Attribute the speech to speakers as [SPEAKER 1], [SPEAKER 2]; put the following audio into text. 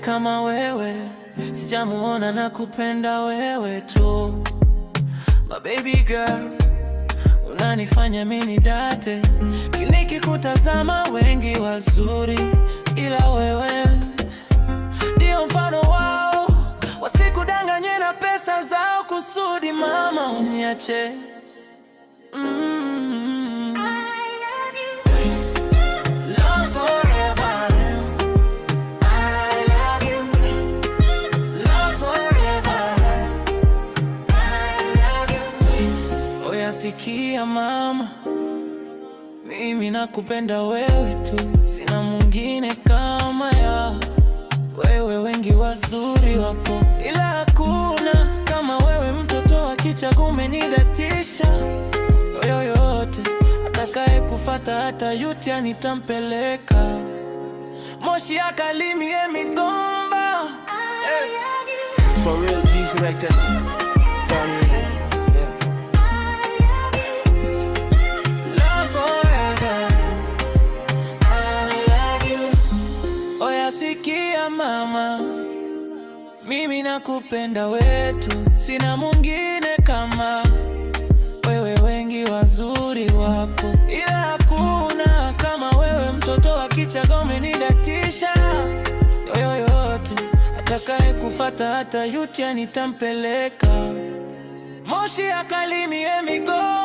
[SPEAKER 1] kama wewe, sijamuona na kupenda wewe tu. My baby girl, unanifanya mini date. Nikikutazama wengi wazuri, ila wewe ndio mfano wao. Wasikudanganye na pesa zao kusudi mama uniache. Sikia mama, mimi nakupenda wewe tu, sina mwingine kama ya wewe. Wengi wazuri wapo, ila hakuna kama wewe. Mtoto wa kichaga umenidatisha. Yoyote atakaye kufata hata yutia nitampeleka Moshi akalimie Migomba.
[SPEAKER 2] For real G's right there. For real.
[SPEAKER 1] Sikia mama, mimi nakupenda wetu, sina mwingine kama wewe. Wengi wazuri wapo, ila hakuna kama wewe. Mtoto wa kichaga umenidatisha. Yoyote atakaye kufata hata yutia nitampeleka Moshi akalimie Migomba.